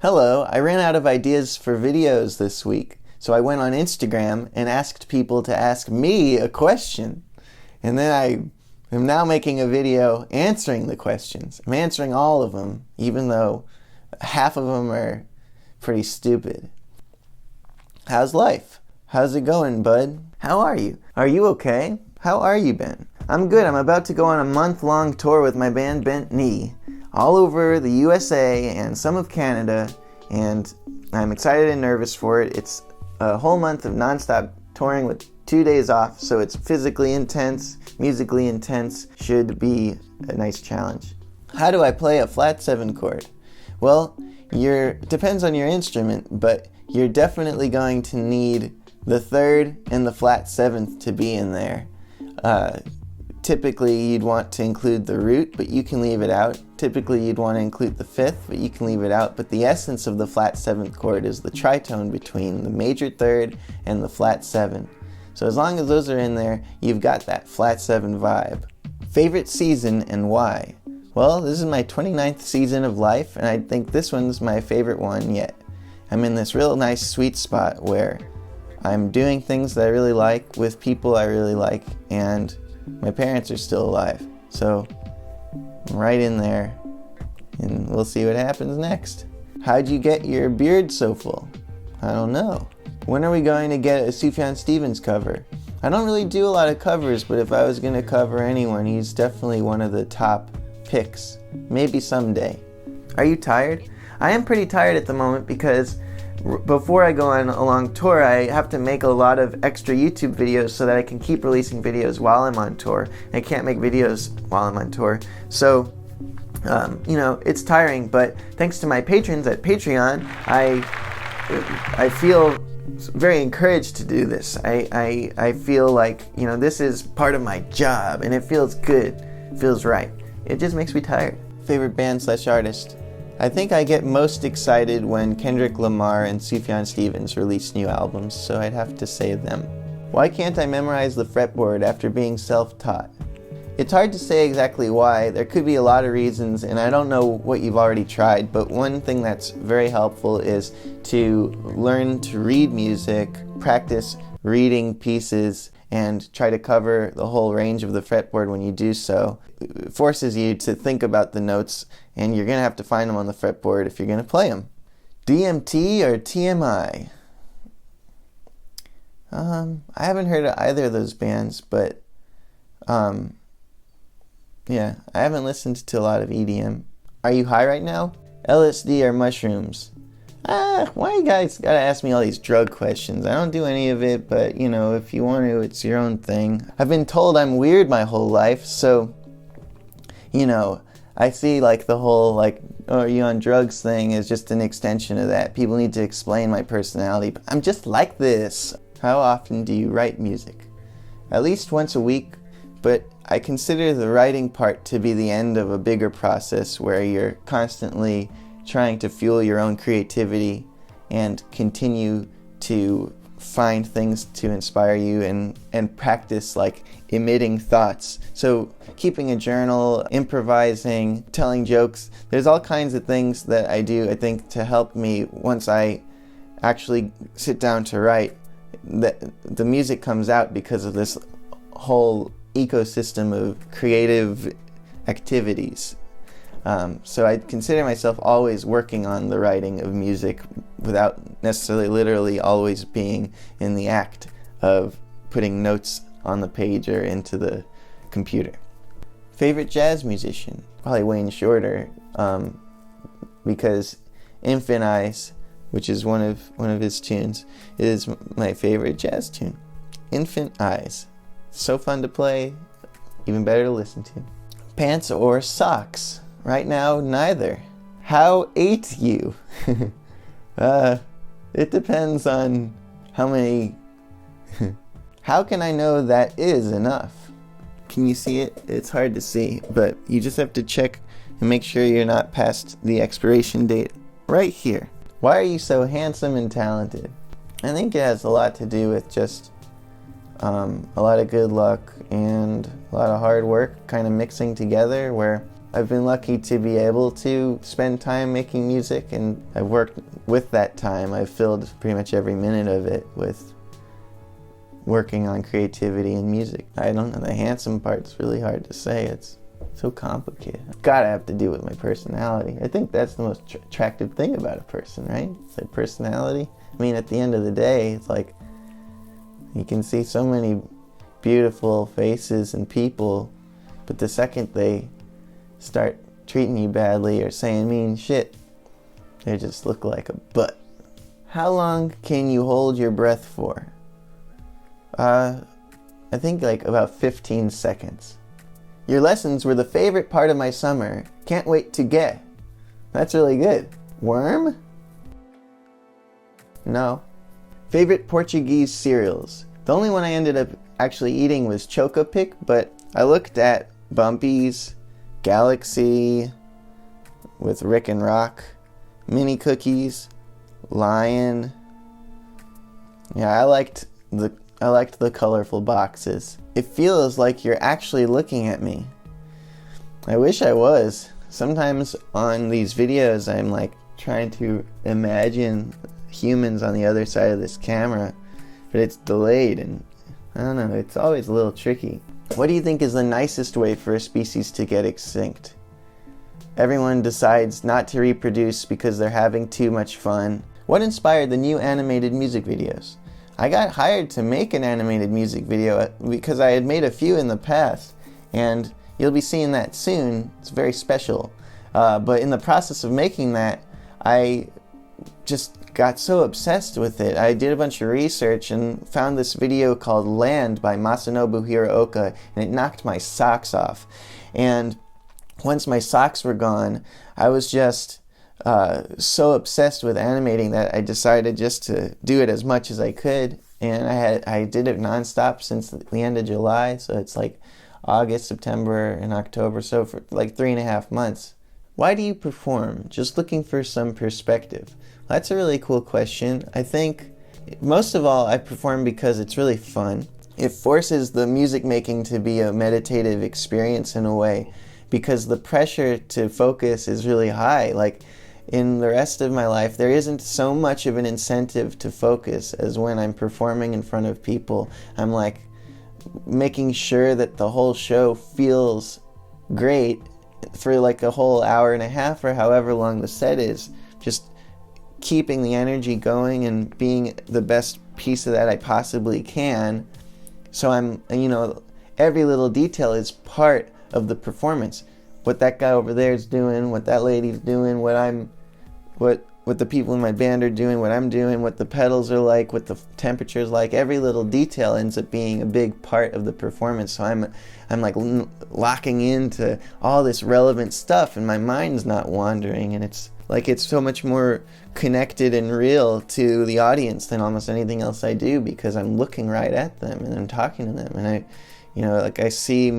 Hello, I ran out of ideas for videos this week, so I went on Instagram and asked people to ask me a question. And then I am now making a video answering the questions. I'm answering all of them, even though half of them are pretty stupid. How's life? How's it going, bud? How are you? Are you okay? How are you been? I'm good. I'm about to go on a month-long tour with my band Bent Knee, all over the USA and some of Canada, and I'm excited and nervous for it. It's a whole month of non-stop touring with 2 days off, so it's physically intense, musically intense, should be a nice challenge. How do I play a flat 7 chord? Well, depends on your instrument, but you're definitely going to need the 3rd and the flat 7th to be in there. Typically you'd want to include the root, but you can leave it out. Typically you'd want to include the 5th, but you can leave it out. But the essence of the flat 7th chord is the tritone between the major 3rd and the flat 7. So as long as those are in there, you've got that flat 7 vibe. Favorite season and why? Well, this is my 29th season of life, and I think this one's my favorite one yet. I'm in this real nice sweet spot where I'm doing things that I really like with people I really like, and my parents are still alive. So I'm right in there, and we'll see what happens next. How'd you get your beard so full? I don't know. When are we going to get a Sufjan Stevens cover? I don't really do a lot of covers, but if I was going to cover anyone, he's definitely one of the top picks. Maybe someday. Are you tired? I am pretty tired at the moment because before I go on a long tour, I have to make a lot of extra YouTube videos so that I can keep releasing videos while I'm on tour. I can't make videos while I'm on tour. So, it's tiring, but thanks to my patrons at Patreon, I feel very encouraged to do this. I feel like, this is part of my job, and it feels good. It feels right. It just makes me tired. Favorite band/artist? I think I get most excited when Kendrick Lamar and Sufjan Stevens release new albums, so I'd have to say them. Why can't I memorize the fretboard after being self-taught? It's hard to say exactly why. There could be a lot of reasons, and I don't know what you've already tried, but one thing that's very helpful is to learn to read music, practice reading pieces, and try to cover the whole range of the fretboard when you do so. It forces you to think about the notes, and you're going to have to find them on the fretboard if you're going to play them. DMT or TMI? I haven't heard of either of those bands, but I haven't listened to a lot of EDM. Are you high right now? LSD or mushrooms? Why you guys gotta ask me all these drug questions? I don't do any of it, but if you want to, it's your own thing. I've been told I'm weird my whole life, so I see the whole are you on drugs thing is just an extension of that. People need to explain my personality, but I'm just like this. How often do you write music? At least once a week, but I consider the writing part to be the end of a bigger process where you're constantly trying to fuel your own creativity and continue to find things to inspire you and practice emitting thoughts. So keeping a journal, improvising, telling jokes, there's all kinds of things that I do, I think, to help me once I actually sit down to write. The music comes out because of this whole ecosystem of creative activities. So I consider myself always working on the writing of music without necessarily literally always being in the act of putting notes on the page or into the computer. Favorite jazz musician? Probably Wayne Shorter, because Infant Eyes, which is one of his tunes, is my favorite jazz tune. Infant Eyes. So fun to play, even better to listen to. Pants or socks? Right now, neither. How ate you? It depends on how many... How can I know that is enough? Can you see it? It's hard to see, but you just have to check and make sure you're not past the expiration date. Right here. Why are you so handsome and talented? I think it has a lot to do with just a lot of good luck and a lot of hard work kind of mixing together, where I've been lucky to be able to spend time making music, and I've worked with that time. I've filled pretty much every minute of it with working on creativity and music. I don't know, the handsome part's really hard to say. It's so complicated. It's gotta have to do with my personality. I think that's the most attractive thing about a person, right? It's their personality. I mean, at the end of the day, it's like you can see so many beautiful faces and people, but the second they start treating you badly or saying mean shit, they just look like a butt. How long can you hold your breath for? I think like about 15 seconds. Your lessons were the favorite part of my summer. Can't wait to get. That's really good. Worm? No. Favorite Portuguese cereals? The only one I ended up actually eating was Choco-Pic, but I looked at Bumpies, Galaxy with Rick and Rock, Mini Cookies, Lion. Yeah, I liked the colorful boxes. It feels like you're actually looking at me. I wish I was. Sometimes on these videos I'm like trying to imagine humans on the other side of this camera, but it's delayed and I don't know, it's always a little tricky. What do you think is the nicest way for a species to get extinct? Everyone decides not to reproduce because they're having too much fun. What inspired the new animated music videos? I got hired to make an animated music video because I had made a few in the past, and you'll be seeing that soon. It's very special. But in the process of making that, I just got so obsessed with it. I did a bunch of research and found this video called Land by Masanobu Hiraoka, and it knocked my socks off. And once my socks were gone, I was just so obsessed with animating that I decided just to do it as much as I could. And I did it nonstop since the end of July, so it's like August, September, and October, so for like 3.5 months. Why do you perform? Just looking for some perspective. That's a really cool question. I think most of all I perform because it's really fun. It forces the music making to be a meditative experience in a way, because the pressure to focus is really high. Like in the rest of my life, there isn't so much of an incentive to focus as when I'm performing in front of people. I'm like making sure that the whole show feels great for like a whole hour and a half or however long the set is. Just keeping the energy going and being the best piece of that I possibly can. So I'm, every little detail is part of the performance. What that guy over there is doing, what that lady's doing, what the people in my band are doing, what I'm doing, what the pedals are like, what the temperature's like. Every little detail ends up being a big part of the performance. So I'm like locking into all this relevant stuff, and my mind's not wandering, and it's so much more connected and real to the audience than almost anything else I do, because I'm looking right at them and I'm talking to them, and I see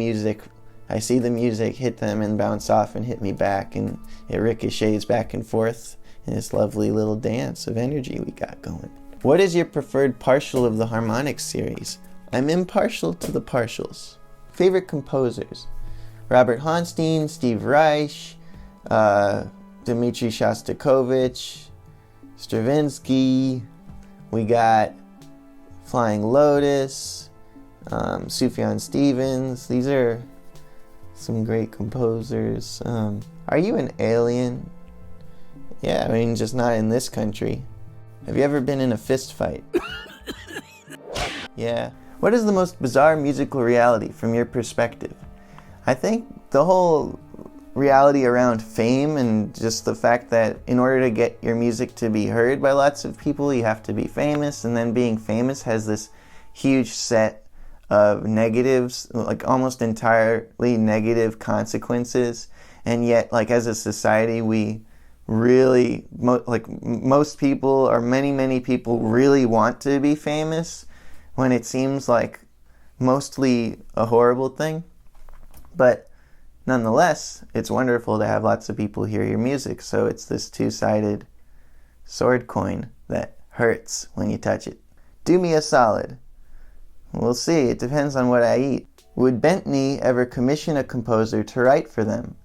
the music hit them and bounce off and hit me back, and it ricochets back and forth in this lovely little dance of energy we got going. What is your preferred partial of the harmonics series? I'm impartial to the partials. Favorite composers? Robert Honstein, Steve Reich, Dmitri Shostakovich, Stravinsky. We got Flying Lotus, Sufjan Stevens. These are some great composers. Are you an alien? Yeah, just not in this country. Have you ever been in a fist fight? Yeah. What is the most bizarre musical reality from your perspective? I think the whole reality around fame, and just the fact that in order to get your music to be heard by lots of people, you have to be famous, and then being famous has this huge set of negatives, like almost entirely negative consequences. And yet, like as a society, we really, most people, or many people really want to be famous, when it seems like mostly a horrible thing. But nonetheless, it's wonderful to have lots of people hear your music, so it's this two-sided sword coin that hurts when you touch it. Do me a solid. We'll see, it depends on what I eat. Would Bentley ever commission a composer to write for them?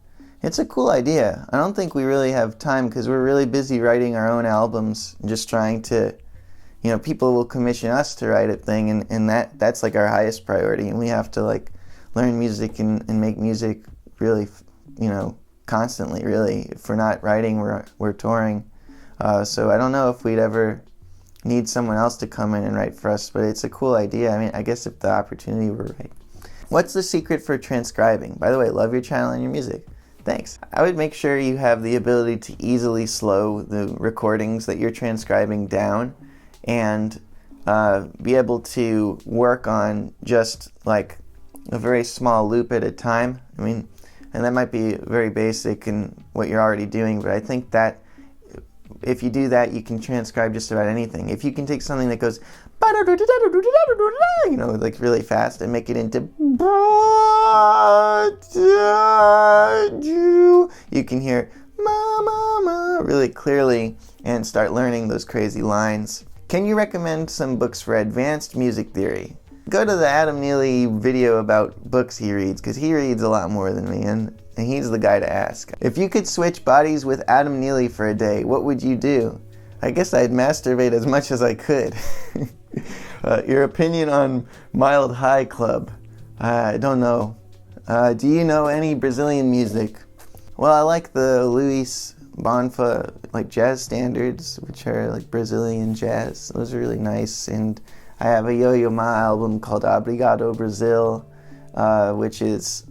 It's a cool idea. I don't think we really have time because we're really busy writing our own albums and just trying to, people will commission us to write a thing, and that's like our highest priority, and we have to like learn music and make music really, constantly, really. If we're not writing, we're touring. So I don't know if we'd ever need someone else to come in and write for us, but it's a cool idea. I mean, I guess if the opportunity were right. What's the secret for transcribing? By the way, love your channel and your music. Thanks. I would make sure you have the ability to easily slow the recordings that you're transcribing down and be able to work on just like a very small loop at a time. I mean, and that might be very basic in what you're already doing, but I think that if you do that, you can transcribe just about anything. If you can take something that goes, like really fast and make it into, you can hear ma ma ma really clearly and start learning those crazy lines. Can you recommend some books for advanced music theory? Go to the Adam Neely video about books he reads, because he reads a lot more than me, and he's the guy to ask. If you could switch bodies with Adam Neely for a day, what would you do? I guess I'd masturbate as much as I could. Your opinion on Mild High Club? I don't know. Do you know any Brazilian music? Well, I like the Luis Bonfa like jazz standards, which are like Brazilian jazz. Those are really nice, and I have a Yo-Yo Ma album called Obrigado Brazil, which is,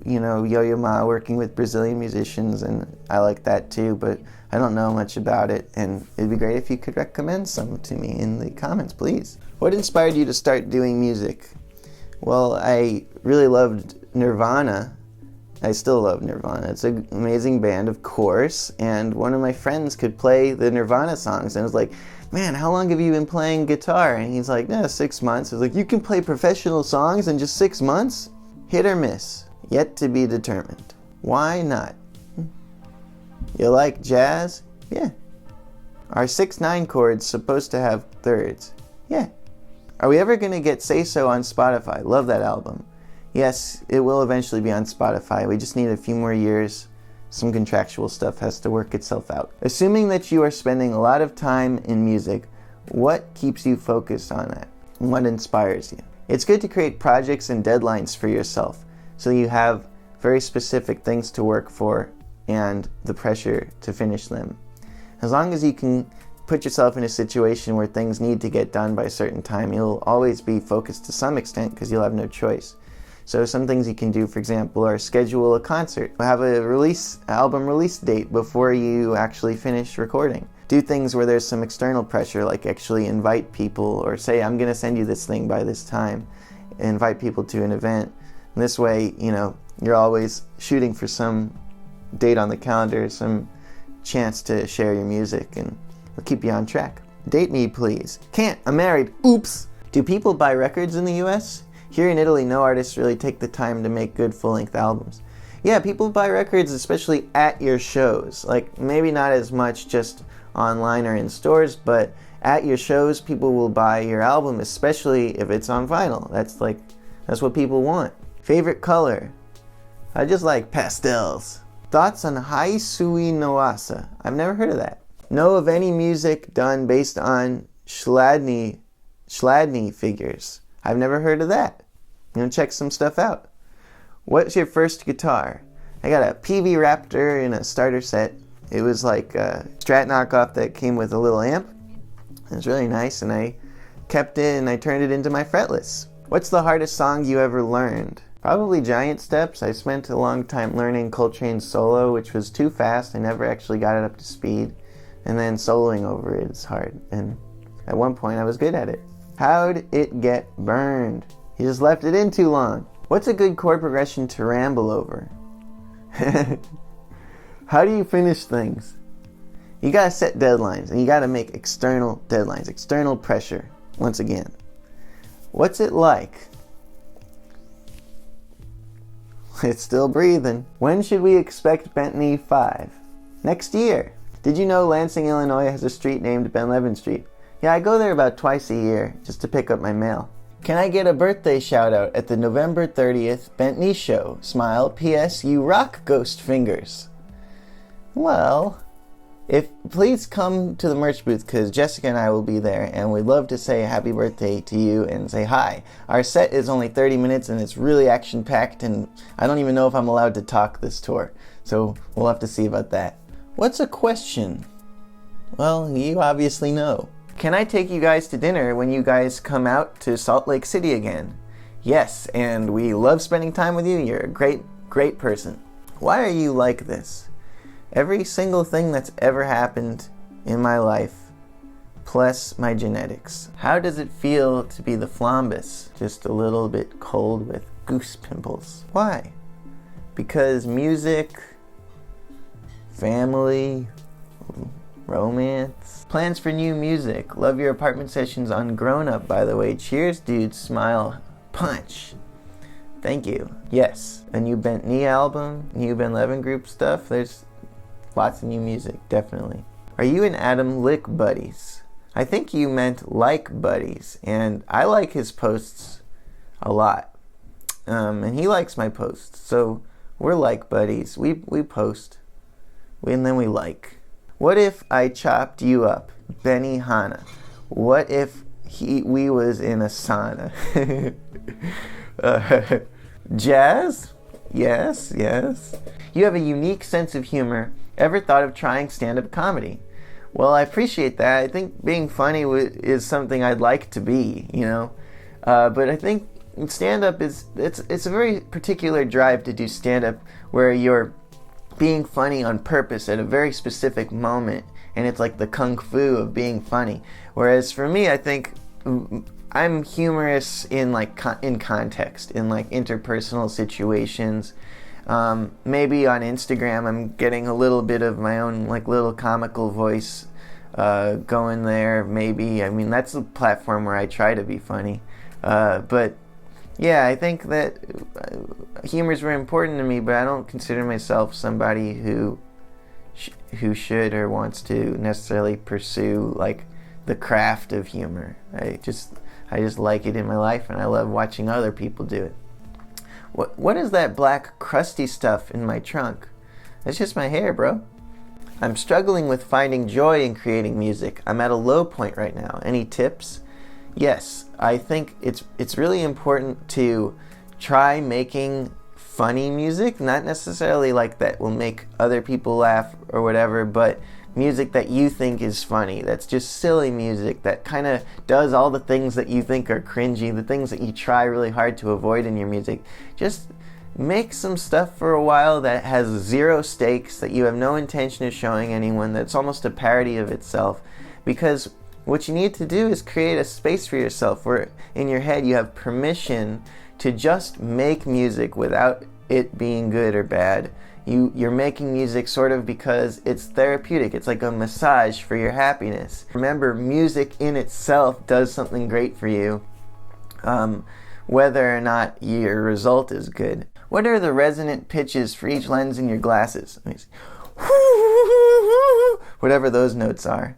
Yo-Yo Ma working with Brazilian musicians, and I like that too, but I don't know much about it, and it'd be great if you could recommend some to me in the comments, please. What inspired you to start doing music? Well, I really loved Nirvana. I still love Nirvana. It's an amazing band, of course, and one of my friends could play the Nirvana songs, and I was like, man, how long have you been playing guitar? And he's like, 6 months. I was like, you can play professional songs in just 6 months? Hit or miss? Yet to be determined. Why not? You like jazz? Yeah. Are 6/9 chords supposed to have thirds? Yeah. Are we ever going to get Say So on Spotify? Love that album. Yes, it will eventually be on Spotify. We just need a few more years. Some contractual stuff has to work itself out. Assuming that you are spending a lot of time in music, what keeps you focused on that? And what inspires you? It's good to create projects and deadlines for yourself so you have very specific things to work for and the pressure to finish them. As long as you can put yourself in a situation where things need to get done by a certain time, you'll always be focused to some extent because you'll have no choice. So some things you can do, for example, are schedule a concert. Have a album release date before you actually finish recording. Do things where there's some external pressure, like actually invite people, or say, I'm going to send you this thing by this time. Invite people to an event. And this way, you're always shooting for some date on the calendar, some chance to share your music, and it'll keep you on track. Date me, please. Can't. I'm married. Oops. Do people buy records in the US? Here in Italy, no artists really take the time to make good full-length albums. Yeah, people buy records, especially at your shows. Like, maybe not as much just online or in stores, but at your shows, people will buy your album, especially if it's on vinyl. That's what people want. Favorite color? I just like pastels. Thoughts on Hai Sui no Asa? I've never heard of that. Know of any music done based on Chladni figures? I've never heard of that. Check some stuff out. What's your first guitar? I got a Peavey Raptor in a starter set. It was like a Strat knockoff that came with a little amp. It was really nice, and I kept it and I turned it into my fretless. What's the hardest song you ever learned? Probably Giant Steps. I spent a long time learning Coltrane's solo, which was too fast. I never actually got it up to speed. And then soloing over it is hard. And at one point I was good at it. How'd it get burned? You just left it in too long. What's a good chord progression to ramble over? How do you finish things? You gotta set deadlines, and you gotta make external deadlines, external pressure, once again. What's it like? It's still breathing. When should we expect Bentley 5? Next year. Did you know Lansing, Illinois has a street named Ben Levin Street? Yeah, I go there about twice a year just to pick up my mail. Can I get a birthday shout out at the November 30th Bent Knee Show? Smile. P.S. You rock, Ghost Fingers. Well, please come to the merch booth because Jessica and I will be there and we'd love to say happy birthday to you and say hi. Our set is only 30 minutes and it's really action packed and I don't even know if I'm allowed to talk this tour. So we'll have to see about that. What's a question? Well, you obviously know. Can I take you guys to dinner when you guys come out to Salt Lake City again? Yes, and we love spending time with you. You're a great, great person. Why are you like this? Every single thing that's ever happened in my life, plus my genetics. How does it feel to be the Flombus? Just a little bit cold with goose pimples. Why? Because music, family, romance. Plans for new music. Love your apartment sessions on Grown Up, by the way. Cheers, dude. Smile. Punch. Thank you. Yes. A new Bent Knee album. New Ben Levin group stuff. There's lots of new music, definitely. Are you and Adam Lick buddies? I think you meant like buddies. And I like his posts a lot. And he likes my posts. So we're like buddies. We post. And then we like. What if I chopped you up, Benny Hanna? What if we was in a sauna? Jazz? Yes. You have a unique sense of humor. Ever thought of trying stand-up comedy? Well, I appreciate that. I think being funny is something I'd like to be, you know. But I think stand-up it's a very particular drive to do stand-up where you're being funny on purpose at a very specific moment, and it's like the kung fu of being funny. Whereas for me, I think I'm humorous in in context, in like interpersonal situations. Maybe on Instagram, I'm getting a little bit of my own like little comical voice going there. Maybe, I mean, that's a platform where I try to be funny, but. Yeah, I think that humor is very important to me, but I don't consider myself somebody who should or wants to necessarily pursue like the craft of humor. I just like it in my life, and I love watching other people do it. What is that black crusty stuff in my trunk? That's just my hair, bro. I'm struggling with finding joy in creating music. I'm at a low point right now. Any tips? Yes, I think it's really important to try making funny music, not necessarily like that will make other people laugh or whatever, but music that you think is funny, that's just silly music, that kind of does all the things that you think are cringy, the things that you try really hard to avoid in your music. Just make some stuff for a while that has zero stakes, that you have no intention of showing anyone, that's almost a parody of itself, because what you need to do is create a space for yourself where in your head you have permission to just make music without it being good or bad. You're making music sort of because it's therapeutic. It's like a massage for your happiness. Remember, music in itself does something great for you, whether or not your result is good. What are the resonant pitches for each lens in your glasses? Whatever those notes are.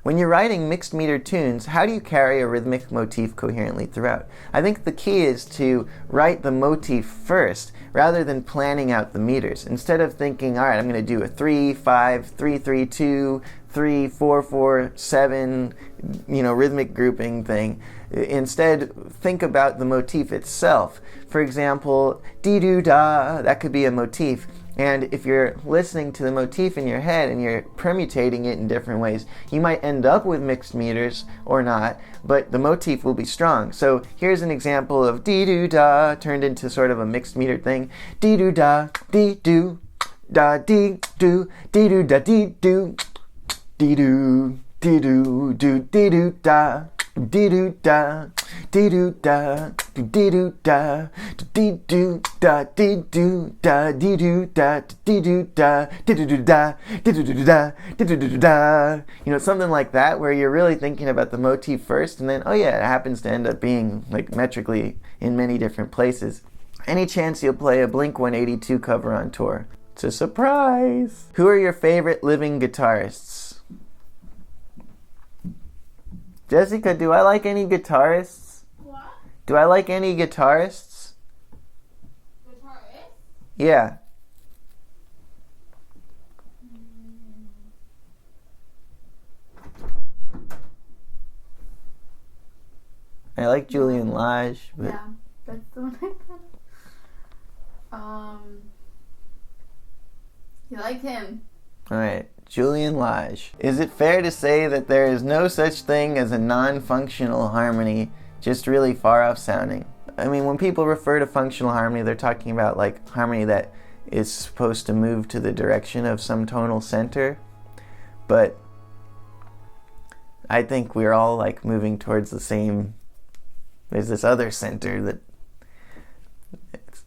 When you're writing mixed meter tunes, how do you carry a rhythmic motif coherently throughout? I think the key is to write the motif first rather than planning out the meters. Instead of thinking, all right, I'm going to do a 3-5, 3-3-2, 3-4-4-7, rhythmic grouping thing. Instead, think about the motif itself. For example, dee-doo-da, that could be a motif. And if you're listening to the motif in your head and you're permutating it in different ways, you might end up with mixed meters or not, but the motif will be strong. So here's an example of dee-doo-da turned into sort of a mixed meter thing. Dee-doo-da, dee-doo, da dee-doo, dee-doo-da, dee-doo, dee-doo, dee-doo, doo, dee-doo-da, dee-doo-da, dee-doo-da, dee-doo-da, dee-doo-da, dee-doo-da, dee-doo-da, dee-doo-da, dee-doo-da, dee-doo-da, dee-doo-da. Something like that, where you're really thinking about the motif first, and then, oh yeah, it happens to end up being like metrically in many different places. Any chance you'll play a Blink-182 cover on tour? It's a surprise! Who are your favorite living guitarists? Jessica, do I like any guitarists? What? Do I like any guitarists? Guitarist? Yeah. I like Julian Lage, but Yeah, that's the one I thought of. You like him. Alright, Julian Lage. Is it fair to say that there is no such thing as a non-functional harmony, just really far off sounding? I mean, when people refer to functional harmony, they're talking about like harmony that is supposed to move to the direction of some tonal center, but I think we're all like moving towards the same. There's this other center that it's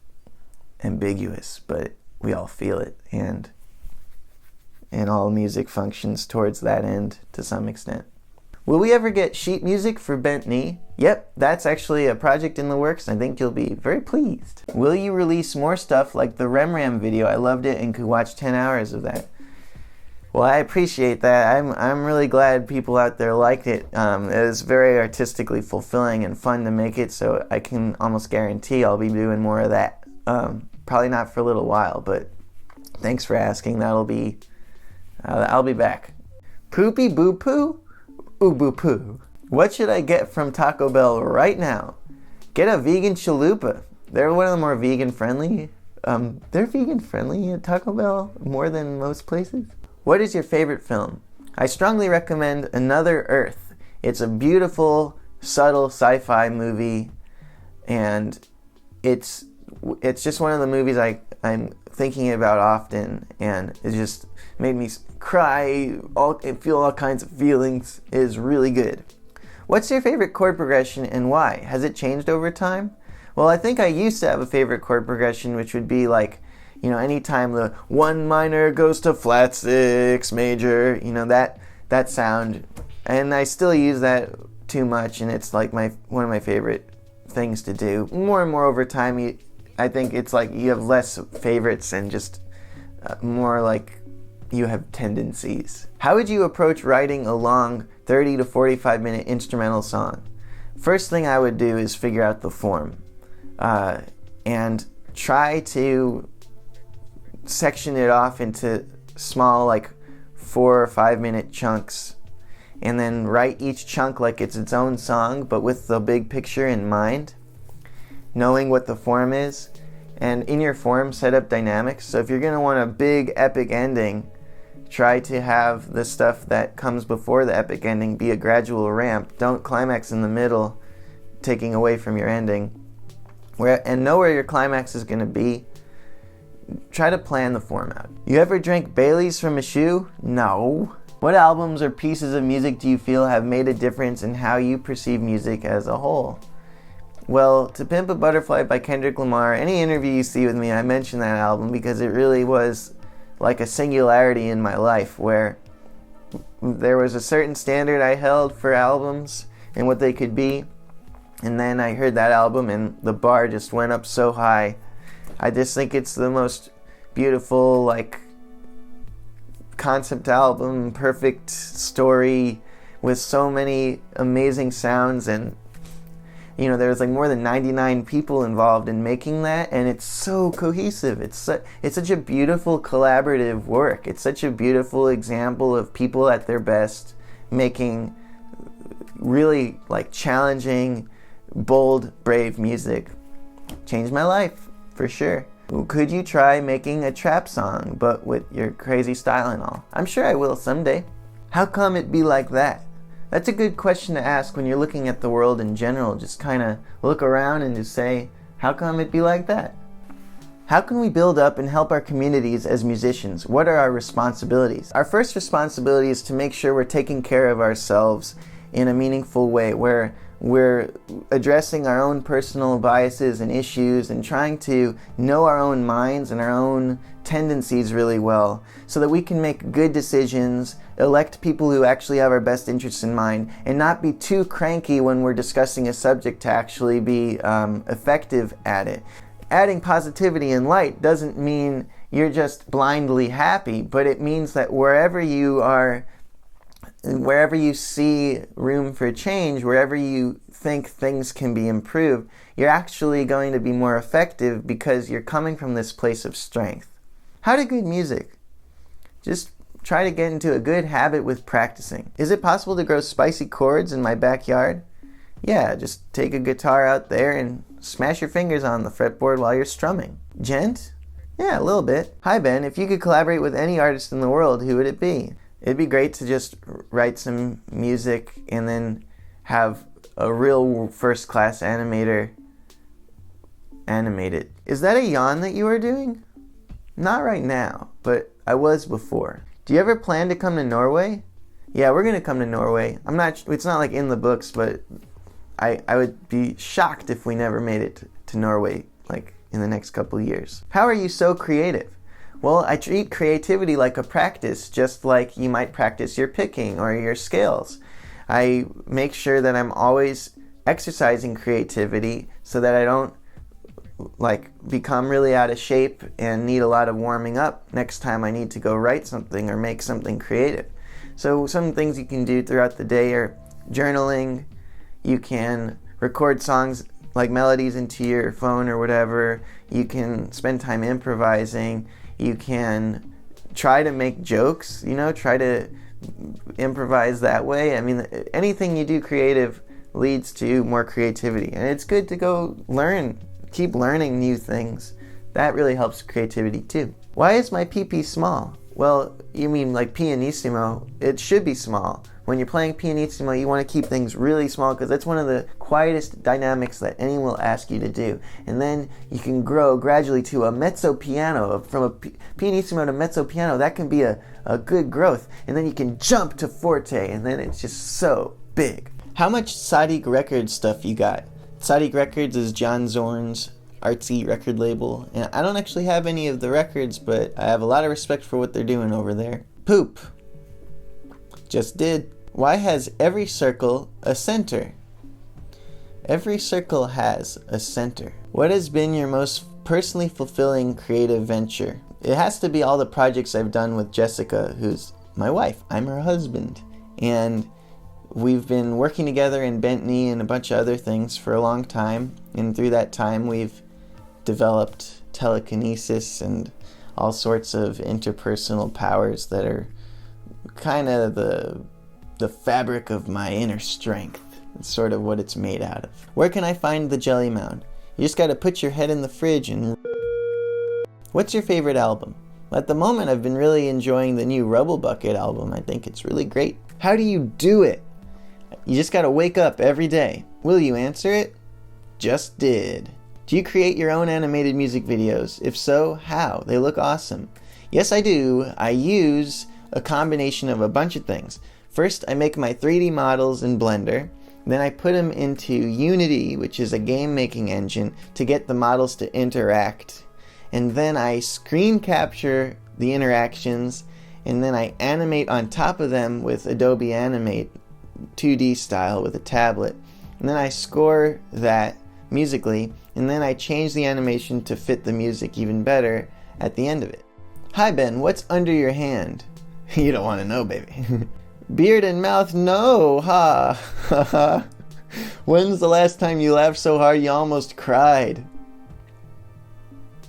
ambiguous, but we all feel it, and all music functions towards that end to some extent. Will we ever get sheet music for Bent Knee? Yep, that's actually a project in the works. I think you'll be very pleased. Will you release more stuff like the Ram video? I loved it and could watch 10 hours of that. Well, I appreciate that. I'm really glad people out there liked it. It was very artistically fulfilling and fun to make it, so I can almost guarantee I'll be doing more of that. Probably not for a little while, but thanks for asking. I'll be back. Poopy boo poo? Ooh boo poo. What should I get from Taco Bell right now? Get a vegan chalupa. They're one of the more vegan friendly. They're vegan friendly at Taco Bell more than most places. What is your favorite film? I strongly recommend Another Earth. It's a beautiful, subtle sci-fi movie, and it's just one of the movies I'm thinking about often, and it just made me cry and feel all kinds of feelings. It is really good. What's your favorite chord progression and why? Has it changed over time? Well, I think I used to have a favorite chord progression, which would be like, anytime the 1 minor goes to flat 6 major, that sound. And I still use that too much, and it's like one of my favorite things to do. More and more over time, I think it's like you have less favorites and just more like you have tendencies. How would you approach writing a long 30 to 45 minute instrumental song? First thing I would do is figure out the form and try to section it off into small, like 4 or 5 minute chunks, and then write each chunk like it's its own song, but with the big picture in mind, knowing what the form is. And in your form, set up dynamics. So if you're going to want a big epic ending, try to have the stuff that comes before the epic ending be a gradual ramp. Don't climax in the middle, taking away from your ending. And know where your climax is going to be. Try to plan the form out. You ever drank Bailey's from a shoe? No. What albums or pieces of music do you feel have made a difference in how you perceive music as a whole? Well, To Pimp a Butterfly by Kendrick Lamar, any interview you see with me, I mention that album because it really was like a singularity in my life where there was a certain standard I held for albums and what they could be. And then I heard that album and the bar just went up so high. I just think it's the most beautiful, like, concept album, perfect story with so many amazing sounds, and there's like more than 99 people involved in making that, and it's so cohesive. It's such a beautiful collaborative work. It's such a beautiful example of people at their best making really like challenging, bold, brave music. Changed my life. For sure. Could you try making a trap song, but with your crazy style and all? I'm sure I will someday. How come it be like that? That's a good question to ask when you're looking at the world in general. Just kind of look around and just say, how come it be like that? How can we build up and help our communities as musicians? What are our responsibilities? Our first responsibility is to make sure we're taking care of ourselves in a meaningful way, where we're addressing our own personal biases and issues and trying to know our own minds and our own tendencies really well so that we can make good decisions, elect people who actually have our best interests in mind, and not be too cranky when we're discussing a subject to actually be effective at it. Adding positivity and light doesn't mean you're just blindly happy, but it means that wherever you see room for change, wherever you think things can be improved, you're actually going to be more effective because you're coming from this place of strength. How to good music? Just try to get into a good habit with practicing. Is it possible to grow spicy chords in my backyard? Yeah, just take a guitar out there and smash your fingers on the fretboard while you're strumming. Gent? Yeah, a little bit. Hi Ben, if you could collaborate with any artist in the world, who would it be? It'd be great to just write some music and then have a real first-class animator animate it. Is that a yawn that you are doing? Not right now, but I was before. Do you ever plan to come to Norway? Yeah, we're gonna come to Norway. It's not like in the books, but I would be shocked if we never made it to Norway, like in the next couple years. How are you so creative? Well, I treat creativity like a practice, just like you might practice your picking or your scales. I make sure that I'm always exercising creativity so that I don't become really out of shape and need a lot of warming up next time I need to go write something or make something creative. So some things you can do throughout the day are journaling. You can record songs like melodies into your phone or whatever. You can spend time improvising. You can try to make jokes, try to improvise that way. I mean, anything you do creative leads to more creativity. And it's good to go keep learning new things. That really helps creativity too. Why is my peepee small? Well, you mean like pianissimo. It should be small. When you're playing pianissimo, you want to keep things really small because that's one of the quietest dynamics that anyone will ask you to do. And then you can grow gradually to a mezzo piano. From a pianissimo to mezzo piano, that can be a good growth. And then you can jump to forte, and then it's just so big. How much Sadiq Records stuff you got? Sadiq Records is John Zorn's artsy record label. And I don't actually have any of the records, but I have a lot of respect for what they're doing over there. Poop. Just did. Why has every circle a center? Every circle has a center. What has been your most personally fulfilling creative venture? It has to be all the projects I've done with Jessica, who's my wife. I'm her husband. And we've been working together in Bent Knee and a bunch of other things for a long time. And through that time, we've developed telekinesis and all sorts of interpersonal powers that are kind of the fabric of my inner strength. It's sort of what it's made out of. Where can I find the Jelly Mound? You just gotta put your head in the fridge and... What's your favorite album? At the moment, I've been really enjoying the new Rubble Bucket album. I think it's really great. How do you do it? You just gotta wake up every day. Will you answer it? Just did. Do you create your own animated music videos? If so, how? They look awesome. Yes, I do. I use a combination of a bunch of things. First, I make my 3D models in Blender. Then I put them into Unity, which is a game-making engine, to get the models to interact. And then I screen capture the interactions, and then I animate on top of them with Adobe Animate 2D style with a tablet. And then I score that musically, and then I change the animation to fit the music even better at the end of it. Hi Ben, what's under your hand? You don't want to know, baby. Beard and mouth, no, ha, ha, ha. When's the last time you laughed so hard you almost cried?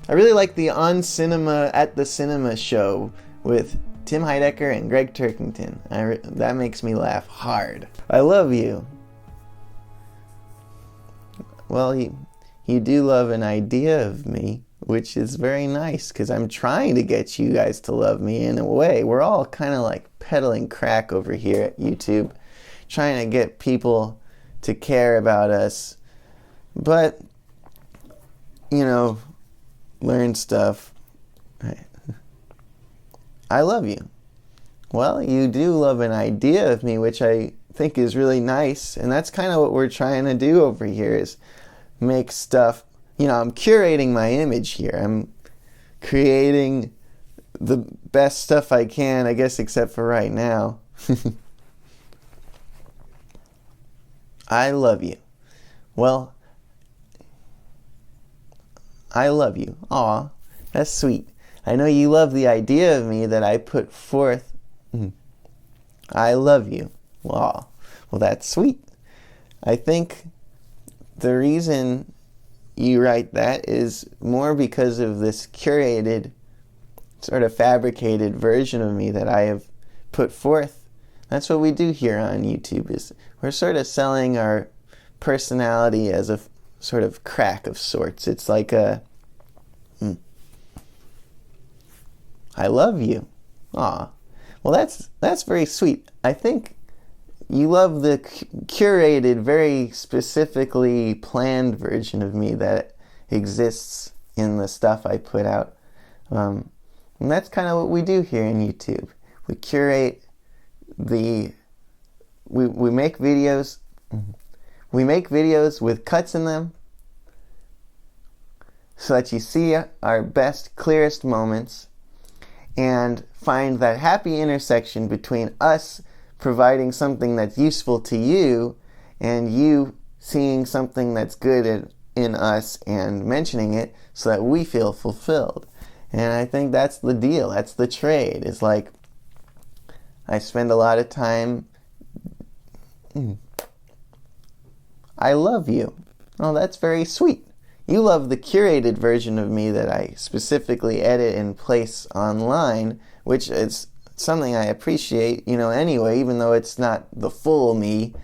I really like the at the cinema show with Tim Heidecker and Greg Turkington. That makes me laugh hard. I love you. Well, you do love an idea of me, which is very nice, because I'm trying to get you guys to love me in a way. We're all kind of like peddling crack over here at YouTube, trying to get people to care about us. But, learn stuff. I love you. Well, you do love an idea of me, which I think is really nice. And that's kind of what we're trying to do over here, is make stuff. I'm curating my image here. I'm creating the best stuff I can, I guess, except for right now. I love you. Well, I love you. Aw, that's sweet. I know you love the idea of me that I put forth. I love you. Wow. Well, that's sweet. I think the reason you write that is more because of this curated, sort of fabricated version of me that I have put forth. That's what we do here on YouTube, is we're sort of selling our personality as a sort of crack of sorts. It's like a, I love you. Aw. Well, that's very sweet. I think you love the curated, very specifically planned version of me that exists in the stuff I put out. And that's kind of what we do here in YouTube. We curate we make videos. We make videos with cuts in them so that you see our best, clearest moments and find that happy intersection between us providing something that's useful to you and you seeing something that's good in us and mentioning it so that we feel fulfilled. And I think that's the deal. That's the trade. It's like I spend a lot of time. I love you. Oh, that's very sweet. You love the curated version of me that I specifically edit and place online, which is something I appreciate, anyway, even though it's not the full me.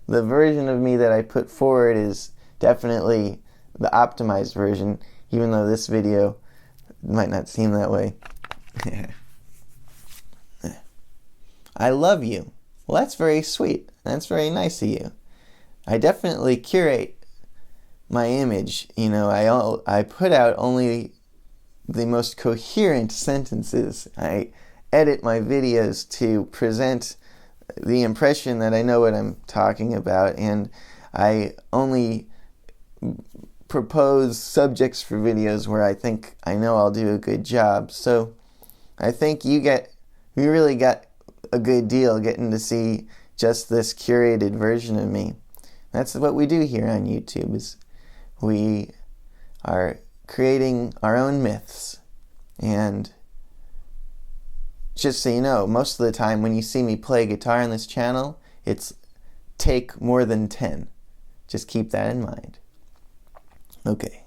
The version of me that I put forward is definitely the optimized version, even though this video might not seem that way. I love you. Well, that's very sweet. That's very nice of you. I definitely curate my image. I put out only the most coherent sentences. I edit my videos to present the impression that I know what I'm talking about, and I only propose subjects for videos where I think I know I'll do a good job. So I think you really got a good deal getting to see just this curated version of me. That's what we do here on YouTube, is we are creating our own myths. And just so you know, most of the time when you see me play guitar on this channel, it's take more than 10. Just keep that in mind. Okay.